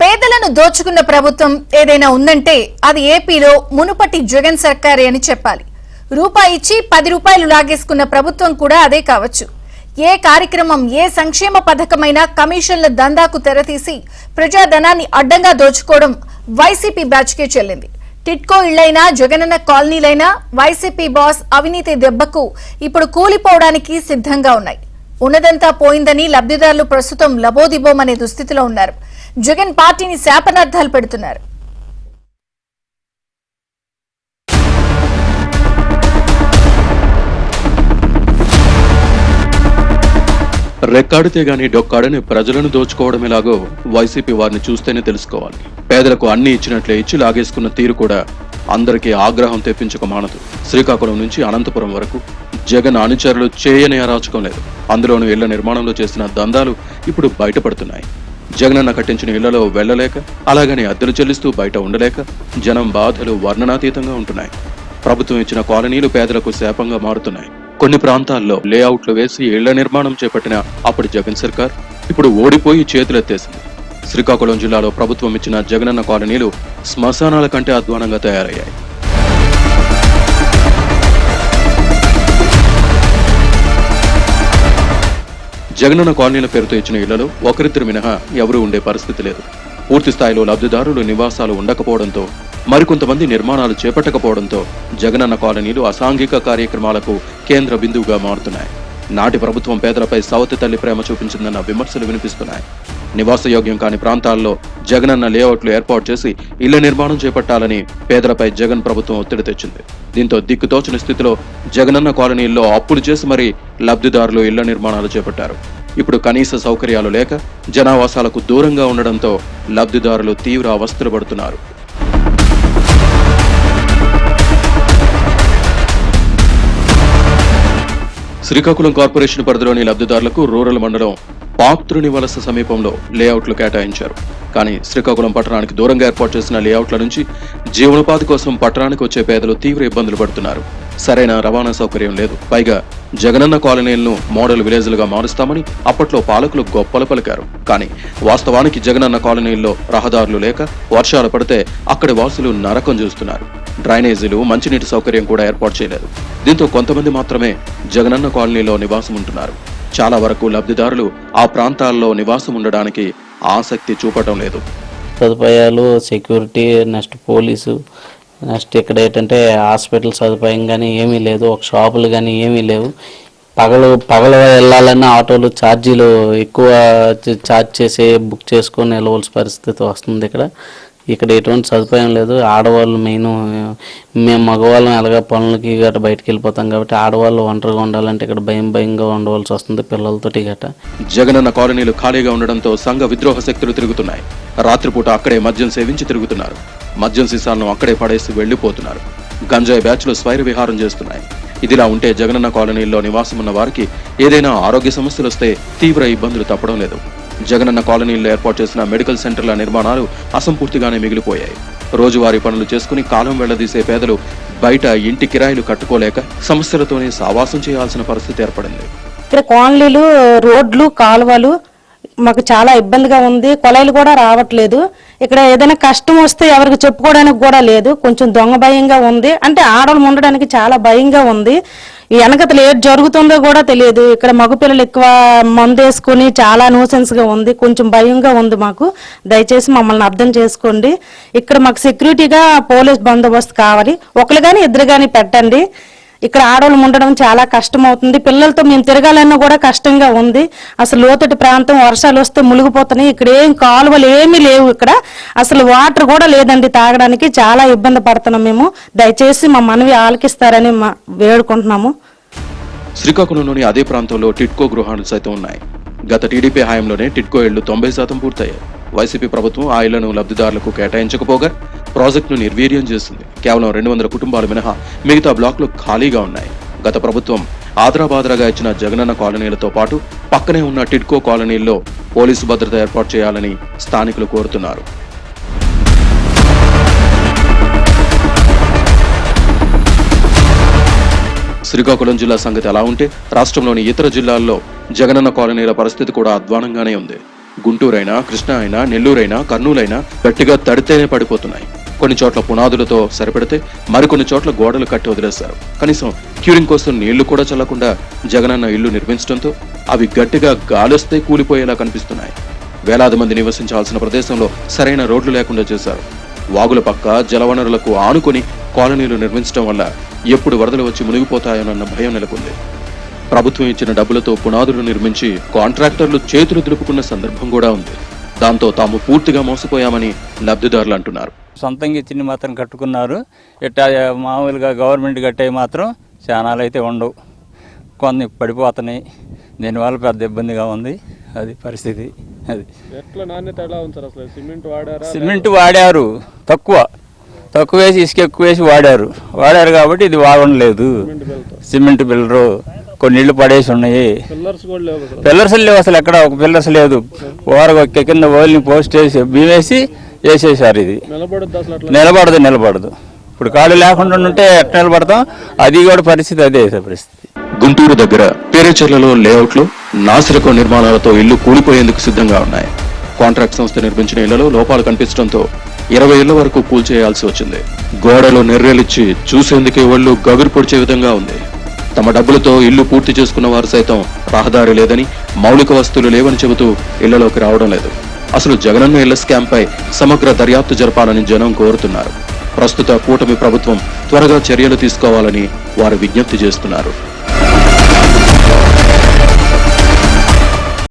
పేదలను దోచుకున్న ప్రభుత్వం ఏదైనా ఉందంటే అది ఏపీలో మునుపటి జగన్ సర్కారే అని చెప్పాలి. రూపాయి ఇచ్చి 10 రూపాయలు లాగేసుకున్న ప్రభుత్వం కూడా అదే కావచ్చు. ఏ కార్యక్రమం, ఏ సంక్షేమ పథకమైనా కమిషన్ల దందాకు తెరతీసి ప్రజాధనాన్ని అడ్డంగా దోచుకోవడం వైసీపీ బ్యాచ్కే చెల్లింది. టిట్కో ఇళ్లైనా, జగనన్న కాలనీలైనా వైసీపీ బాస్ అవినీతి దెబ్బకు ఇప్పుడు కూలిపోవడానికి సిద్ధంగా ఉన్నాయి. ఉన్నదంతా పోయిందని లబ్ధిదారులు ప్రస్తుతం లబోదిబోమనే దుస్థితిలో ఉన్నారు. జగన్ పార్టీని శాపనార్థాలు పెడుతున్నారు. రెక్కాడితే గాని డొక్కాడని ప్రజలను దోచుకోవడం ఎలాగో వైసీపీ వారిని చూస్తేనే తెలుసుకోవాలి. పేదలకు అన్ని ఇచ్చినట్లే ఇచ్చి లాగేసుకున్న తీరు కూడా అందరికీ ఆగ్రహం తెప్పించక మానదు. శ్రీకాకుళం నుంచి అనంతపురం వరకు జగన్ అనుచరులు చేయని అరాచకం లేదు. అందులోనూ ఇళ్ల నిర్మాణంలో చేసిన దందాలు ఇప్పుడు బయటపడుతున్నాయి. జగనన్న కట్టించిన ఇళ్లలో వెళ్లలేక, అలాగని అద్దెలు చెల్లిస్తూ బయట ఉండలేక జనం బాధలు వర్ణనాతీతంగా ఉంటున్నాయి. ప్రభుత్వం ఇచ్చిన కాలనీలు పేదలకు శాపంగా మారుతున్నాయి. కొన్ని ప్రాంతాల్లో లేఅవుట్లు వేసి ఇళ్ల నిర్మాణం చేపట్టిన అప్పటి జగన్ సర్కార్ ఇప్పుడు ఓడిపోయి చేతులెత్తేసింది. శ్రీకాకుళం జిల్లాలో ప్రభుత్వం ఇచ్చిన జగనన్న కాలనీలు శ్మశానాల కంటే అధ్వానంగా తయారయ్యాయి. జగనన్న కాలనీల పేరుతో ఇచ్చిన ఇళ్లలో ఒకరిద్దరు మినహా ఎవరూ ఉండే పరిస్థితి లేదు. పూర్తి స్థాయిలో లబ్ధిదారులు నివాసాలు ఉండకపోవడంతో, మరికొంతమంది నిర్మాణాలు చేపట్టకపోవడంతో జగనన్న కాలనీలు అసాంఘిక కార్యక్రమాలకు కేంద్ర బిందువుగా మారుతున్నాయి. నాటి ప్రభుత్వం పేదలపై సవతి తల్లి ప్రేమ చూపించిందన్న విమర్శలు వినిపిస్తున్నాయి. నివాసయోగ్యం కాని ప్రాంతాల్లో జగనన్న లేఅవుట్లు ఏర్పాటు చేసి ఇళ్ల నిర్మాణం చేపట్టాలని పేదలపై జగన్ ప్రభుత్వం ఒత్తిడి తెచ్చింది. దీంతో దిక్కుతోచని స్థితిలో జగనన్న కాలనీల్లో అప్పులు చేసి మరీ లబ్ధిదారులు ఇళ్ల నిర్మాణాలు చేపట్టారు. ఇప్పుడు కనీస సౌకర్యాలు లేక జనావాసాలకు దూరంగా ఉండడంతో లబ్ధిదారులు తీవ్ర అవస్థలు పడుతున్నారు. శ్రీకాకుళం కార్పొరేషన్ పరిధిలోని లబ్ధిదారులకు రూరల్ మండలం పాత్రుని వలస సమీపంలో లేఅవుట్లు కేటాయించారు. కానీ శ్రీకాకుళం పట్టణానికి దూరంగా ఏర్పాటు చేసిన లేఅవుట్ల నుంచి జీవనోపాధి కోసం పట్టణానికి వచ్చే పేదలు తీవ్ర ఇబ్బందులు పడుతున్నారు. సరైన రవాణా సౌకర్యం లేదు. పైగా జగనన్న కాలనీలను మోడల్ విలేజ్లుగా మారుస్తామని అప్పట్లో పాలకులు గొప్పలు పలికారు. కానీ వాస్తవానికి జగనన్న కాలనీల్లో రహదారులు లేక వర్షాలు పడితే అక్కడి వాసులు నరకం చూస్తున్నారు. డ్రైనేజీలు, మంచినీటి సౌకర్యం కూడా ఏర్పాటు చేయలేదు. దీంతో కొంతమంది మాత్రమే జగనన్న కాలనీలో నివాసం ఉంటున్నారు. చాలా వరకు లబ్ధిదారులు ఆ ప్రాంతాల్లో నివాసం ఉండడానికి ఆసక్తి చూపటం లేదు. సదుపాయాలు, సెక్యూరిటీ, నెక్స్ట్ పోలీసు, నెక్స్ట్ ఇక్కడ ఏంటంటే హాస్పిటల్ సదుపాయం కానీ ఏమీ లేదు. ఒక షాపులు కానీ ఏమీ లేవు. పగలు వెళ్ళాలన్నా ఆటోలు ఛార్జీలు ఎక్కువ ఛార్జ్ చేసి బుక్ చేసుకొని వెళ్ళవలసిన పరిస్థితి వస్తుంది. ఇక్కడ ఎటువంటి సదుపాయం లేదు. ఆడవాళ్ళు మెయిన్, మేము మగవాళ్ళం ఎలాగ పనులకి గట్రా బయటకు వెళ్ళిపోతాం కాబట్టి ఆడవాళ్ళు ఒంటరిగా ఉండాలంటే ఇక్కడ భయంగా ఉండవలసి వస్తుంది పిల్లలతోటి గట్రా. జగనన్న కాలనీలు ఖాళీగా ఉండడంతో సంఘ విద్రోహ శక్తులు తిరుగుతున్నాయి. రాత్రిపూట అక్కడే మద్యం సేవించి తిరుగుతున్నారు. మద్యం సీసాలను అక్కడే పడేసి వెళ్లిపోతున్నారు. గంజాయి బ్యాచ్లు స్వైర విహారం చేస్తున్నాయి. ఇదిలా ఉంటే జగనన్న కాలనీల్లో నివాసం ఉన్న వారికి ఏదైనా ఆరోగ్య సమస్యలు వస్తే తీవ్ర ఇబ్బందులు తప్పడం లేదు. జగనన్న కాలనీల్లో ఏర్పాటు చేసిన మెడికల్ సెంటర్ల నిర్మాణాలు అసంపూర్తిగానే మిగిలిపోయాయి. రోజువారీ పనులు చేసుకుని కాలం వెళ్లదీసే పేదలు బయట ఇంటి కిరాయిలు కట్టుకోలేక సమస్యలతోనే సావాసం చేయాల్సిన పరిస్థితి ఏర్పడింది. ఇక్కడ కాలనీలు, రోడ్లు, కాలువలు మాకు చాలా ఇబ్బందిగా ఉంది. కొలాయిలు కూడా రావట్లేదు. ఇక్కడ ఏదైనా కష్టం వస్తే ఎవరికి చెప్పుకోవడానికి కూడా లేదు. కొంచెం దొంగ భయంగా ఉంది. అంటే ఆడవాళ్ళు ఉండడానికి చాలా భయంగా ఉంది. ఈ వెనకతలు ఏది జరుగుతుందో కూడా తెలియదు. ఇక్కడ మగపిల్లలు ఎక్కువ మందు వేసుకుని చాలా న్యూసెన్స్ గా ఉంది. కొంచెం భయంగా ఉంది మాకు. దయచేసి మమ్మల్ని అర్థం చేసుకోండి. ఇక్కడ మాకు సెక్యూరిటీగా పోలీస్ బందోబస్తు కావాలి. ఒకరు కానీ ఇద్దరు కానీ పెట్టండి. ఇక్కడ ఆడవాళ్ళు ఉండడం చాలా కష్టం అవుతుంది. పిల్లలతో మేము తిరగాలన్నా కూడా కష్టంగా ఉంది. అసలు లోతటి ప్రాంతం, వర్షాలు వస్తే మునిగిపోతున్నాయి. ఇక్కడ ఏం కాలువలు ఏమీ లేవు. ఇక్కడ అసలు వాటర్ కూడా లేదండి తాగడానికి. చాలా ఇబ్బంది పడుతున్నాం మేము. దయచేసి మా మనవి ఆలకిస్తారని వేడుకుంటున్నాము. శ్రీకాకుళంలోని అదే ప్రాంతంలో టిట్కో గృహాలు సైతం ఉన్నాయి. గత టీడీపీ హయాంలోనే టిట్కో ఇళ్లు 90% పూర్తయ్యాయి. వైసీపీ ప్రభుత్వం ఆ ఇళ్లను లబ్ధిదారులకు కేటాయించకపోగా ప్రాజెక్టును నిర్వీర్యం చేసింది. కేవలం 200 కుటుంబాలు మినహా మిగతా బ్లాక్లు ఖాళీగా ఉన్నాయి. గత ప్రభుత్వం ఆదరాబాదరాగా ఇచ్చిన జగనన్న కాలనీలతో పాటు పక్కనే ఉన్న టిట్కో కాలనీల్లో పోలీసు భద్రత ఏర్పాటు చేయాలని స్థానికులు కోరుతున్నారు. శ్రీకాకుళం జిల్లా సంగతి అలా ఉంటే రాష్ట్రంలోని ఇతర జిల్లాల్లో జగనన్న కాలనీల పరిస్థితి కూడా అధ్వానంగానే ఉంది. గుంటూరైనా, కృష్ణా అయినా, నెల్లూరైనా, కర్నూలైనా గట్టిగా తడితేనే పడిపోతున్నాయి. కొన్ని చోట్ల పునాదులతో సరిపెడితే మరికొన్ని చోట్ల గోడలు కట్టి వదిలేశారు. కనీసం క్యూరింగ్ కోసం నీళ్లు కూడా చల్లకుండా జగనన్న ఇల్లు నిర్మించడంతో అవి గట్టిగా గాలిస్తే కూలిపోయేలా కనిపిస్తున్నాయి. వేలాది మంది నివసించాల్సిన ప్రదేశంలో సరైన రోడ్లు లేకుండా చేశారు. వాగుల పక్క జలవనరులకు ఆనుకొని కాలనీలు నిర్మించడం వల్ల ఎప్పుడు వరదలు వచ్చి మునిగిపోతాయోనన్న భయం నెలకొంది. ప్రభుత్వం ఇచ్చిన డబ్బులతో పునాదులు నిర్మించి కాంట్రాక్టర్లు చేతులు దులుపుకున్న సందర్భం కూడా ఉంది. దాంతో తాము పూర్తిగా మోసపోయామని లబ్ధిదారులు అంటున్నారు. సొంతంగా ఇచ్చింది మాత్రం కట్టుకున్నారు. ఇట్లా మామూలుగా గవర్నమెంట్ కట్టే మాత్రం చానాలు అయితే ఉండవు, కొన్ని పడిపోతున్నాయి. దీనివల్ల పెద్ద ఇబ్బందిగా ఉంది. అది పరిస్థితి. అది ఎట్లా నాణ్యత ఎలా ఉంది సార్? అసలు సిమెంట్ వాడారా? సిమెంట్ వాడారు, తక్కువ వేసి ఇసుక ఎక్కువ వేసి వాడారు కాబట్టి ఇది బాగుండలేదు. సిమెంట్ బిల్లరు కొన్ని ఇళ్ళు పడేసి ఉన్నాయి. పిల్లర్స్ లేవు, అసలు ఎక్కడ ఒక పిల్లర్స్ లేదు. ఓరగా కింద ఓల్ని పోస్ట్ వేసి బీమేసి వేసేసారు. ఇది నిలబడదు. ఇప్పుడు కాళ్ళు లేకుండా ఉంటే ఎట్లా నిలబడతాం? అది కూడా పరిస్థితి అదే పరిస్థితి. గుంటూరు దగ్గర పేరేచర్లలో లేఅవుట్లు నాసిరకం నిర్మాణాలతో ఇళ్లు కూలిపోయేందుకు సిద్ధంగా ఉన్నాయి. కాంట్రాక్ట్ సంస్థ నిర్మించిన ఇళ్లలో లోపాలు కనిపించడంతో 20 ఇళ్ల వరకు కూల్చేయాల్సి వచ్చింది. గోడలు నెర్రెలిచ్చి చూసేందుకే ఒళ్ళు గగురు పొడిచే విధంగా ఉంది. తమ డబ్బులతో ఇల్లు పూర్తి చేసుకున్న వారు సైతం రహదారి లేదని, మౌలిక వస్తువులు లేవని చెబుతూ ఇళ్లలోకి రావడం లేదు. అసలు జగనన్న ఇళ్ల స్కామ్ పై సమగ్ర దర్యాప్తు జరపాలని జనం కోరుతున్నారు. ప్రస్తుత కూటమి ప్రభుత్వం త్వరగా చర్యలు తీసుకోవాలని వారు విజ్ఞప్తి చేస్తున్నారు.